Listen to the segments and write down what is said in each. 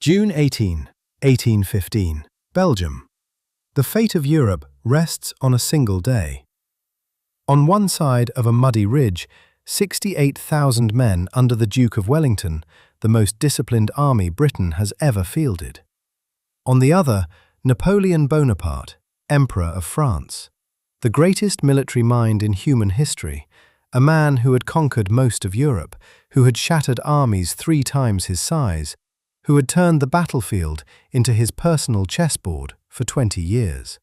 June 18, 1815, Belgium. The fate of Europe rests on a single day. On one side of a muddy ridge, 68,000 men under the Duke of Wellington, the most disciplined army Britain has ever fielded. On the other, Napoleon Bonaparte, Emperor of France, the greatest military mind in human history, a man who had conquered most of Europe, who had shattered armies 3 times his size, who had turned the battlefield into his personal chessboard for 20 years.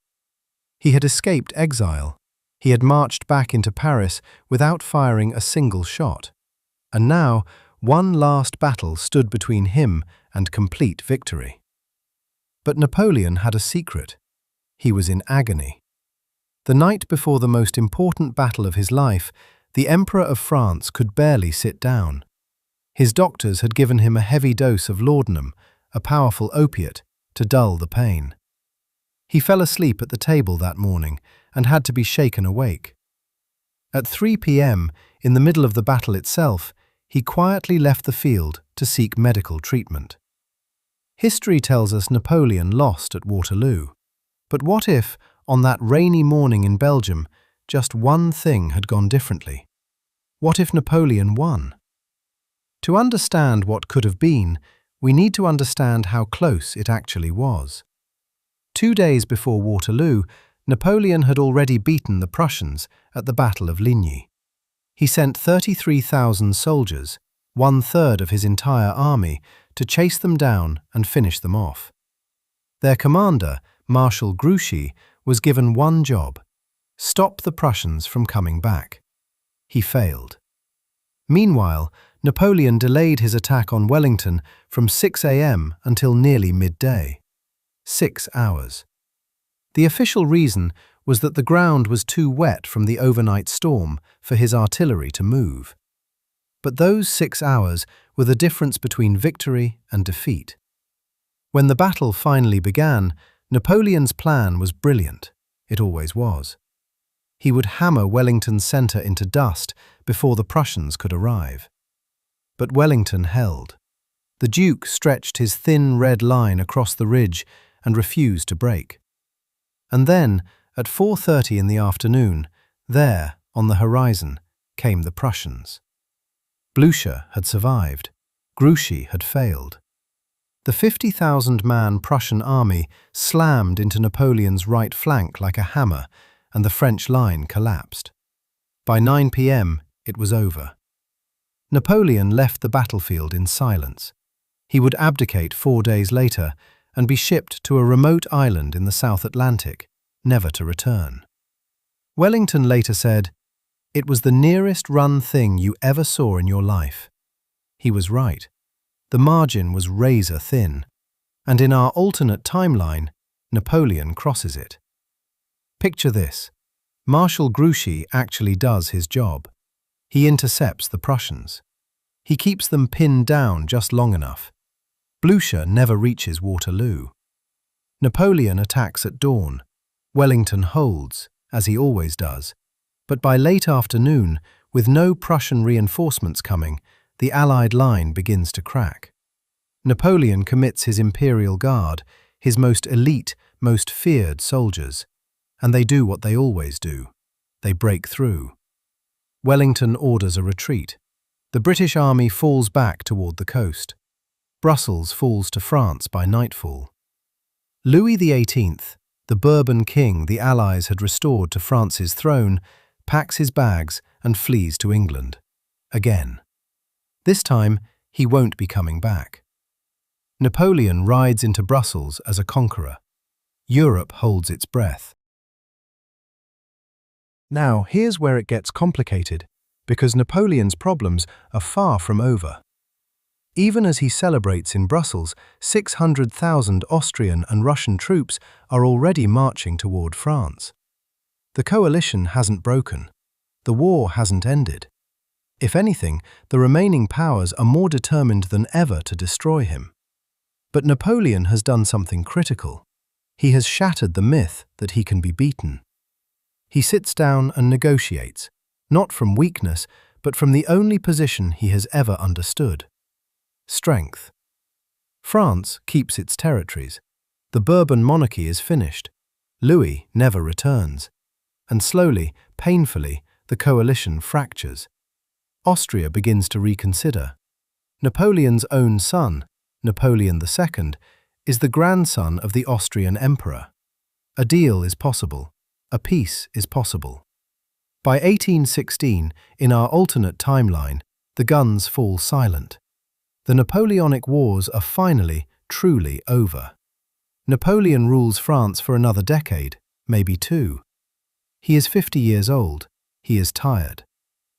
He had escaped exile. He had marched back into Paris without firing a single shot. And now, one last battle stood between him and complete victory. But Napoleon had a secret. He was in agony. The night before the most important battle of his life, the Emperor of France could barely sit down. His doctors had given him a heavy dose of laudanum, a powerful opiate, to dull the pain. He fell asleep at the table that morning and had to be shaken awake. At 3 p.m., in the middle of the battle itself, he quietly left the field to seek medical treatment. History tells us Napoleon lost at Waterloo. But what if, on that rainy morning in Belgium, just one thing had gone differently? What if Napoleon won? To understand what could have been, we need to understand how close it actually was. 2 days before Waterloo, Napoleon had already beaten the Prussians at the Battle of Ligny. He sent 33,000 soldiers, 1/3 of his entire army, to chase them down and finish them off. Their commander, Marshal Grouchy, was given one job: stop the Prussians from coming back. He failed. Meanwhile, Napoleon delayed his attack on Wellington from 6 a.m. until nearly midday. 6 hours. The official reason was that the ground was too wet from the overnight storm for his artillery to move. But those 6 hours were the difference between victory and defeat. When the battle finally began, Napoleon's plan was brilliant. It always was. He would hammer Wellington's centre into dust before the Prussians could arrive. But Wellington held. The Duke stretched his thin red line across the ridge and refused to break. And then, at 4:30 in the afternoon, there, on the horizon, came the Prussians. Blucher had survived. Grouchy had failed. The 50,000-man Prussian army slammed into Napoleon's right flank like a hammer, and the French line collapsed. By 9 p.m., it was over. Napoleon left the battlefield in silence. He would abdicate 4 days later and be shipped to a remote island in the South Atlantic, never to return. Wellington later said, "It was the nearest run thing you ever saw in your life." He was right. The margin was razor thin, and in our alternate timeline, Napoleon crosses it. Picture this. Marshal Grouchy actually does his job. He intercepts the Prussians. He keeps them pinned down just long enough. Blucher never reaches Waterloo. Napoleon attacks at dawn. Wellington holds, as he always does. But by late afternoon, with no Prussian reinforcements coming, the Allied line begins to crack. Napoleon commits his Imperial Guard, his most elite, most feared soldiers, and they do what they always do. They break through. Wellington orders a retreat. The British army falls back toward the coast. Brussels falls to France by nightfall. Louis XVIII, the Bourbon king the Allies had restored to France's throne, packs his bags and flees to England. Again. This time, he won't be coming back. Napoleon rides into Brussels as a conqueror. Europe holds its breath. Now, here's where it gets complicated, because Napoleon's problems are far from over. Even as he celebrates in Brussels, 600,000 Austrian and Russian troops are already marching toward France. The coalition hasn't broken. The war hasn't ended. If anything, the remaining powers are more determined than ever to destroy him. But Napoleon has done something critical. He has shattered the myth that he can be beaten. He sits down and negotiates, not from weakness, but from the only position he has ever understood: strength. France keeps its territories. The Bourbon monarchy is finished. Louis never returns. And slowly, painfully, the coalition fractures. Austria begins to reconsider. Napoleon's own son, Napoleon II, is the grandson of the Austrian emperor. A deal is possible. A peace is possible. By 1816, in our alternate timeline, the guns fall silent. The Napoleonic Wars are finally, truly over. Napoleon rules France for another decade, maybe two. He is 50 years old. He is tired.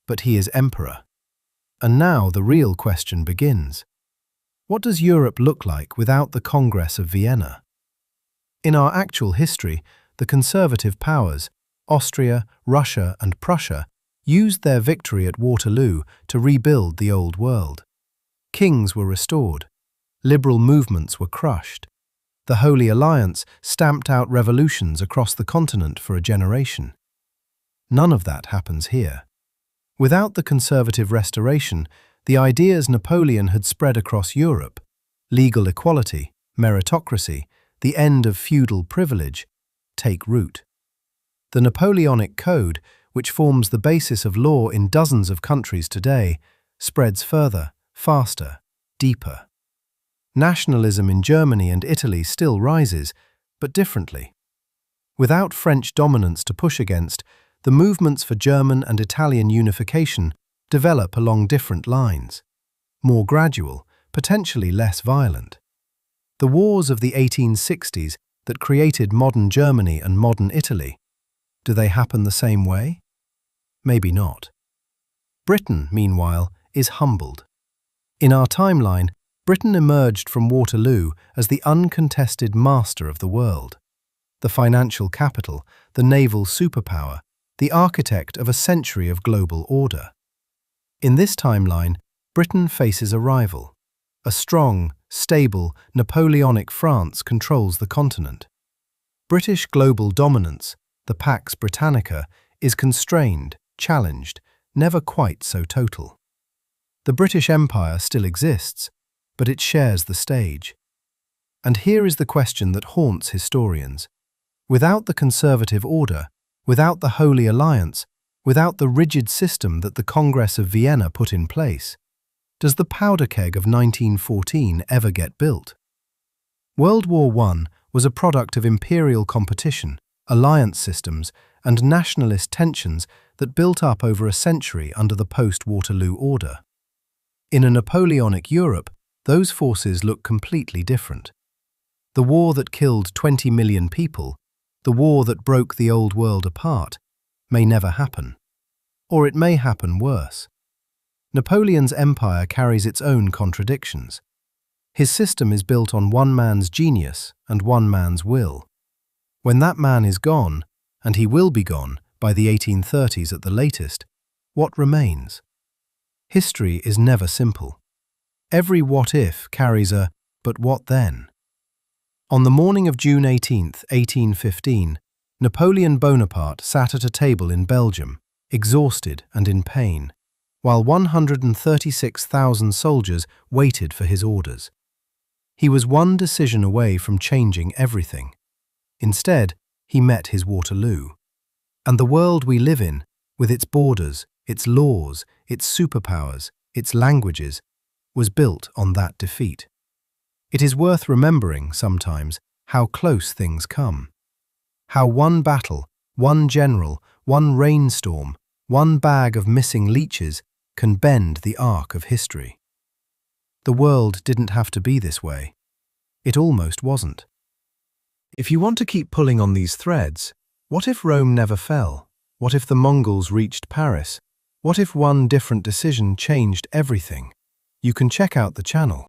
But he is emperor. And now the real question begins. What does Europe look like without the Congress of Vienna? In our actual history, the conservative powers, Austria, Russia, and Prussia, used their victory at Waterloo to rebuild the old world. Kings were restored. Liberal movements were crushed. The Holy Alliance stamped out revolutions across the continent for a generation. None of that happens here. Without the conservative restoration, the ideas Napoleon had spread across Europe, legal equality, meritocracy, the end of feudal privilege, take root. The Napoleonic Code, which forms the basis of law in dozens of countries today, spreads further, faster, deeper. Nationalism in Germany and Italy still rises, but differently. Without French dominance to push against, the movements for German and Italian unification develop along different lines, more gradual, potentially less violent. The wars of the 1860s that created modern Germany and modern Italy, do they happen the same way? Maybe not. Britain, meanwhile, is humbled. In our timeline, Britain emerged from Waterloo as the uncontested master of the world, the financial capital, the naval superpower, the architect of a century of global order. In this timeline, Britain faces a rival. A strong, stable, Napoleonic France controls the continent. British global dominance, the Pax Britannica, is constrained, challenged, never quite so total. The British Empire still exists, but it shares the stage. And here is the question that haunts historians. Without the conservative order, without the Holy Alliance, without the rigid system that the Congress of Vienna put in place, does the powder keg of 1914 ever get built? World War I was a product of imperial competition, alliance systems, and nationalist tensions that built up over a century under the post-Waterloo order. In a Napoleonic Europe, those forces look completely different. The war that killed 20 million people, the war that broke the old world apart, may never happen. Or it may happen worse. Napoleon's empire carries its own contradictions. His system is built on one man's genius and one man's will. When that man is gone, and he will be gone by the 1830s at the latest, what remains? History is never simple. Every what-if carries a "but what then?" On the morning of June 18, 1815, Napoleon Bonaparte sat at a table in Belgium, exhausted and in pain, while 136,000 soldiers waited for his orders. He was one decision away from changing everything. Instead, he met his Waterloo. And the world we live in, with its borders, its laws, its superpowers, its languages, was built on that defeat. It is worth remembering, sometimes, how close things come. How one battle, one general, one rainstorm, one bag of missing leeches can bend the arc of history. The world didn't have to be this way. It almost wasn't. If you want to keep pulling on these threads, what if Rome never fell? What if the Mongols reached Paris? What if one different decision changed everything? You can check out the channel.